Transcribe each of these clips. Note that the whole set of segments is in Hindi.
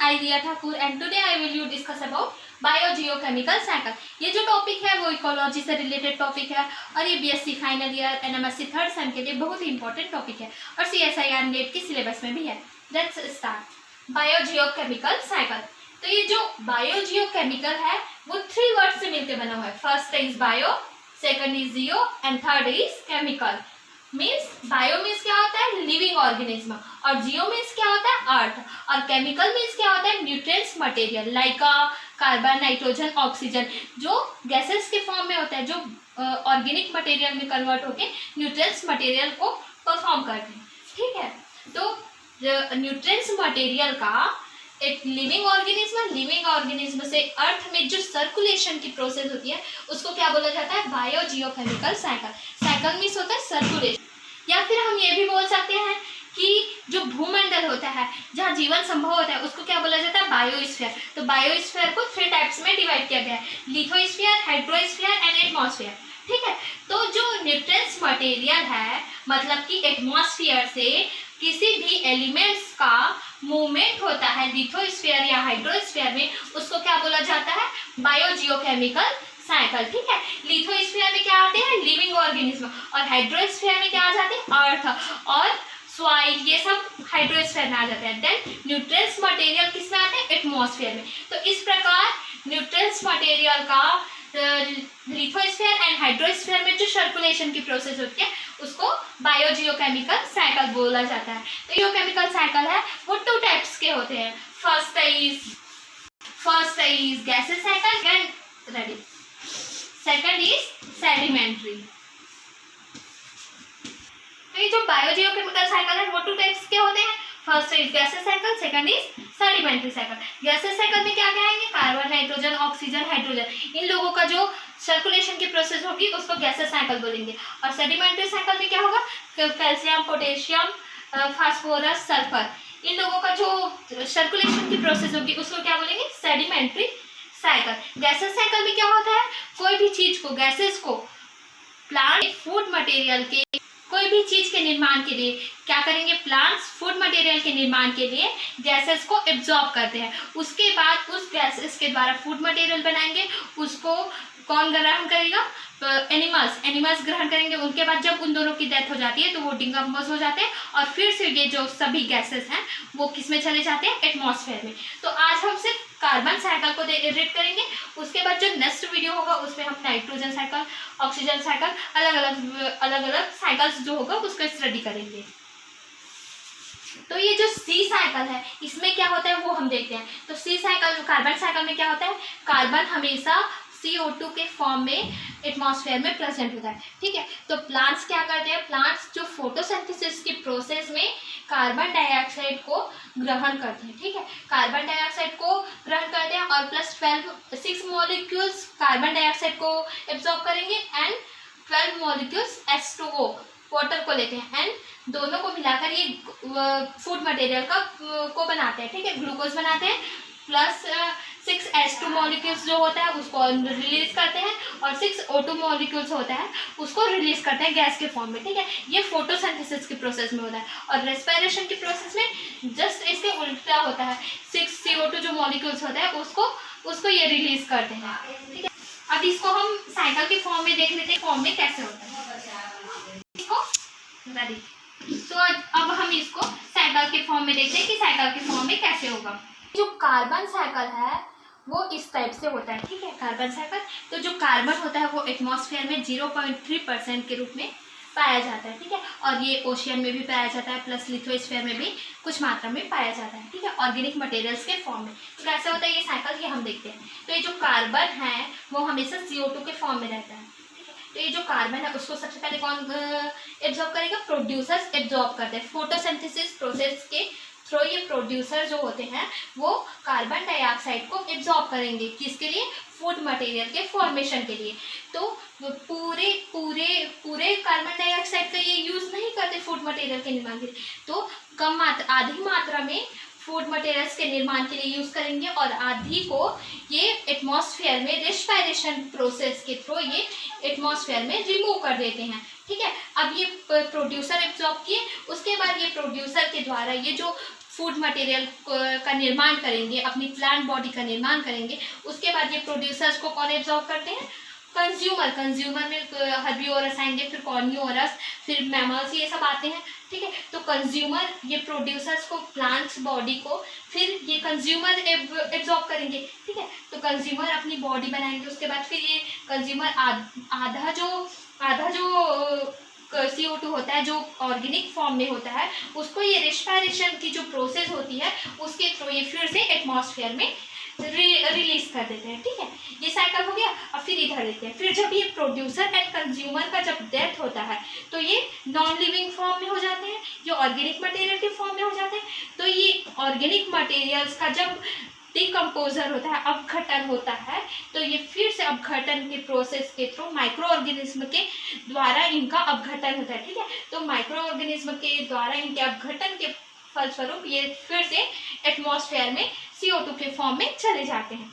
I Riya Thakur and today I will you discuss about biogeochemical cycle. ये जो टॉपिक है वो इकोलॉजी से रिलेटेड टॉपिक है और ये BSc final year NMSC third sem के लिए बहुत ही इंपॉर्टेंट टॉपिक है और सीएसआईआर नेट की सिलेबस में भी है। Let's start biogeochemical cycle. तो ये जो बायोजियोकेमिकल है वो 3 वर्ड से मिलकर बना हुआ है। First is bio, second is Jio and third is chemical. Means bio means क्या होता है लिविंग ऑर्गेनिज्म और जियो मीन्स क्या होता है अर्थ और केमिकल मीन्स क्या होता है nutrients material like carbon, nitrogen, oxygen जो गैसेस के फॉर्म में होता है, जो ऑर्गेनिक मटेरियल में कन्वर्ट होके न्यूट्रिएंट्स मटेरियल को परफॉर्म करते हैं। ठीक है, तो न्यूट्रिएंट्स मटेरियल का एक लिविंग ऑर्गेनिज्म से अर्थ में जो सर्कुलेशन की प्रोसेस होती है उसको क्या बोला जाता है बायोजियोकेमिकल साइकिल। साइकिल मीन्स होता है सर्कुलेशन, या फिर हम ये भी बोल सकते हैं कि जो भूमंडल होता है जहाँ जीवन संभव होता है उसको क्या बोला जाता है बायोस्फीयर। तो बायोस्फीयर को 3 टाइप्स में डिवाइड किया गया है, लिथोस्फीयर, हाइड्रोस्फीयर एंड एटमॉस्फेयर। ठीक है, तो जो न्यूट्रिएंट्स मटेरियल है मतलब कि एटमॉस्फेयर से किसी भी एलिमेंट्स का मूवमेंट होता है लिथोस्फीयर या हाइड्रोस्फीयर में उसको क्या बोला जाता है बायोजियोकेमिकल साइकिल। ठीक है, लिथोस्फीयर में क्या आते हैं लिविंग ऑर्गेनिज्म और हाइड्रोस्फीयर में क्या आ जाते हैं अर्थ और सॉइल, ये सब हाइड्रोस्फीयर में आ जाते हैं। देन न्यूट्रिएंट्स मटेरियल किस में आते हैं एटमॉस्फेयर में। तो इस प्रकार न्यूट्रिएंट्स मटेरियल का लिथोस्फीयर एंड हाइड्रोस्फीयर में जो सर्कुलेशन की प्रोसेस होती है उसको बायोजियोकेमिकल साइकिल बोला जाता है। तो जियोकेमिकल साइकिल है वो 2 टाइप्स के होते हैं। First is gases cycle and ready, second is sedimentary. तो ये जो बायोजियोकेमिकल साइकिल है वो 2 टाइप्स के होते हैं। First is gases cycle, second is sedimentary cycle. Gases cycle में क्या क्या आएंगे कार्बन, नाइट्रोजन, ऑक्सीजन, हाइड्रोजन, इन लोगों का जो सर्कुलेशन की प्रोसेस होगी उसको गैसेस साइकिल बोलेंगे। और सेडिमेंट्री साइकिल में क्या होगा कैल्शियम, पोटेशियम, फास्फोरस, सल्फर, इन लोगों का जो सर्कुलेशन की प्रोसेस होगी उसको क्या बोलेंगे सेडिमेंट्री साइकिल। गैसेस साइकिल में क्या होता है कोई भी चीज को गैसेस को प्लांट फूड मटेरियल के कोई भी चीज के निर्माण के लिए क्या करेंगे प्लांट्स फूड मटेरियल के निर्माण के लिए गैसेस को एब्जॉर्ब करते हैं। उसके बाद उस गैसेस के द्वारा फूड मटेरियल बनाएंगे, उसको कौन ग्रहण करेगा एनिमल्स ग्रहण करेंगे। उनके बाद जब उन दोनों की डेथ हो जाती है तो वो डिकम्पोज हो जाते हैं और फिर से ये जो सभी गैसेस हैं वो किस में चले जाते हैं एटमॉस्फेयर में। तो आज हम सिर्फ कार्बन साइकिल को रीड करेंगे, उसके बाद जो नेक्स्ट वीडियो होगा उसमें हम नाइट्रोजन साइकिल, ऑक्सीजन साइकिल, अलग अलग साइकिल्स जो होगा उसको स्टडी करेंगे। तो ये जो सी साइकिल है इसमें क्या होता है वो हम देखते हैं। तो सी साइकिल कार्बन साइकिल में क्या होता है कार्बन हमेशा CO2 के फॉर्म में एटमॉस्फेयर में प्रेजेंट होता है। ठीक है, तो प्लांट्स क्या करते हैं प्लांट्स जो फोटोसिंथेसिस की प्रोसेस में कार्बन डाइऑक्साइड को ग्रहण करते हैं। ठीक है, कार्बन डाइऑक्साइड को ग्रहण करते हैं और प्लस 6 मॉलिक्यूल्स कार्बन डाइऑक्साइड को एब्जॉर्ब करेंगे एंड 12 मॉलिक्यूल्स H2O वाटर को लेते हैं एंड दोनों को मिलाकर ये फूड मटेरियल को बनाते हैं। ठीक है, ग्लूकोज बनाते हैं प्लस 6 H2 मॉलिक्यूल्स जो होता है उसको रिलीज करते हैं और 6 O2 मॉलिक्यूल्स होता है उसको रिलीज करते हैं गैस के फॉर्म में। ठीक है, ये फोटोसिंथेसिस की प्रोसेस में होता है और रेस्पिरेशन की प्रोसेस में जस्ट इसके उल्टा होता है। 6 CO2 जो मॉलिक्यूल्स होता है उसको ये रिलीज करते हैं। ठीक है, अब इसको हम साइकिल के फॉर्म में देख लेते हैं फॉर्म में कैसे होता है इसको रेडी। तो अब हम इसको साइकिल के फॉर्म में देखते हैं कि साइकिल के फॉर्म में कैसे होगा। जो कार्बन साइकिल है वो इस टाइप से होता है। ठीक है, कार्बन साइकिल तो जो कार्बन होता है वो एटमॉस्फेयर में 0.3% के रूप में पाया जाता है। ठीक है, और ये ओशियन में भी पाया जाता है प्लस लिथोस्फीयर में भी कुछ मात्रा में पाया जाता है। ठीक है, ऑर्गेनिक मटेरियल्स के फॉर्म में। तो कैसे होता है ये साइकिल ये हम देखते हैं। तो ये जो कार्बन है वो हमेशा CO2 के फॉर्म में रहता है। ठीक है, तो ये जो कार्बन है उसको सबसे पहले कौन एब्जॉर्ब करेगा प्रोड्यूसर्स एब्जॉर्ब करते हैं फोटोसिंथेसिस प्रोसेस के थ्रू। ये प्रोड्यूसर जो होते हैं वो कार्बन डाइऑक्साइड को एब्जॉर्ब करेंगे किसके लिए फूड मटेरियल के फॉर्मेशन के लिए। तो पूरे कार्बन डाइऑक्साइड का ये यूज नहीं करते फूड मटेरियल के निर्माण के लिए, तो आधी मात्रा में फूड मटेरियल्स के निर्माण के लिए यूज करेंगे और आधी को ये एटमॉस्फेयर में रेस्पिरेशन प्रोसेस के थ्रू ये एटमॉस्फेयर में रिमूव कर देते हैं। ठीक है, अब ये प्रोड्यूसर एब्जॉर्ब किए उसके बाद ये प्रोड्यूसर के द्वारा ये जो फूड मटेरियल का निर्माण करेंगे, अपनी प्लांट बॉडी का निर्माण करेंगे, उसके बाद ये प्रोड्यूसर्स को कौन एब्जॉर्ब करते हैं? कंज्यूमर। कंज्यूमर में हर्बिवोरस आएंगे, फिर कॉर्निवोरस, फिर मैमल्स, ये सब आते हैं, ठीक है। तो कंज्यूमर ये प्रोड्यूसर्स को, प्लांट्स बॉडी को, फिर ये कंज्यूमर एब्जॉर्ब करेंगे, ठीक है। तो कंज्यूमर अपनी बॉडी बनाएंगे, उसके बाद फिर ये कंज्यूमर आधा जो CO2 होता है, जो ऑर्गेनिक फॉर्म में होता है, उसको ये रेस्पिरेशन की जो प्रोसेस होती है उसके थ्रू ये फिर से एटमॉस्फेयर में रिलीज कर देते हैं, ठीक है। ये साइकिल हो गया। अब फिर इधर देते हैं, फिर जब ये प्रोड्यूसर एंड कंज्यूमर का जब डेथ होता है तो ये नॉन लिविंग फॉर्म में हो जाते हैं, जो ऑर्गेनिक मटेरियल के फॉर्म में हो जाते हैं। तो ये ऑर्गेनिक मटेरियल्स का जब डिकम्पोजर होता है, अपघटन होता है, तो ये फिर से अपघटन के प्रोसेस के थ्रू माइक्रो ऑर्गेनिज्म के द्वारा इनका अपघटन होता है, ठीक है। तो माइक्रो ऑर्गेनिज्म के द्वारा इनके अपघटन के फलस्वरूप ये फिर से एटमॉस्फेयर में CO2 के फॉर्म में चले जाते हैं,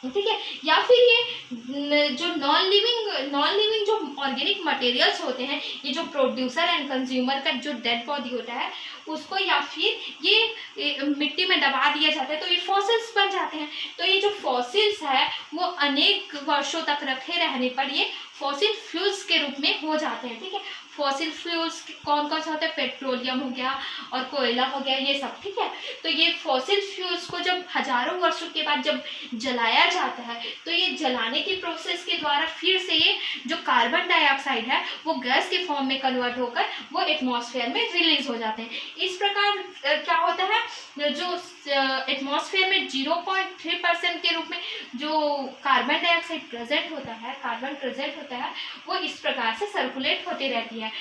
ठीक है। या फिर ये जो नॉन लिविंग जो ऑर्गेनिक मटेरियल्स होते हैं, ये जो प्रोड्यूसर एंड कंज्यूमर का जो डेड बॉडी होता है उसको या फिर ये मिट्टी में दबा दिया जाता है, तो ये फॉसिल्स बन जाते हैं। तो ये जो फॉसिल्स है वो अनेक वर्षों तक रखे रहने पर ये फॉसिल फ्यूल्स के रूप में हो जाते हैं, ठीक है। फॉसिल फ्यूल्स कौन कौन सा होता है? पेट्रोलियम हो गया और कोयला हो गया, ये सब, ठीक है। तो ये फॉसिल फ्यूल्स को जब हजारों वर्षों के बाद जब जलाया जाता है तो ये जलाने की प्रोसेस के द्वारा फिर से ये जो कार्बन डाइऑक्साइड है वो गैस के फॉर्म में कन्वर्ट होकर वो एटमॉस्फेयर में रिलीज हो जाते हैं। इस प्रकार क्या होता है, जो एटमॉस्फेयर में 0.3% के रूप में जो कार्बन डाइऑक्साइड प्रेजेंट होता है, कार्बन प्रेजेंट होता है, वो इस प्रकार से सर्कुलेट होती रहती है।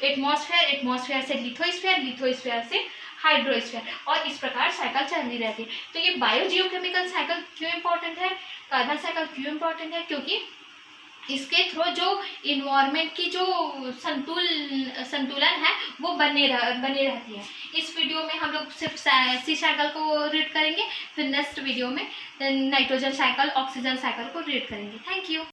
एटमॉस्फेयर से लिथोस्फेयर से हाइड्रोस्फेयर, और इस प्रकार साइकिल चलती रहती है। तो ये बायोजियोकेमिकल साइकिल क्यों इंपॉर्टेंट है, कार्बन साइकिल क्यों इंपॉर्टेंट है? क्योंकि इसके थ्रू जो इन्वायरमेंट की जो संतुलन है वो बने रहती है। इस वीडियो में हम लोग सिर्फ सी साइकिल को रीड करेंगे, फिर नेक्स्ट वीडियो में नाइट्रोजन साइकिल, ऑक्सीजन साइकिल को रीड करेंगे। Thank you.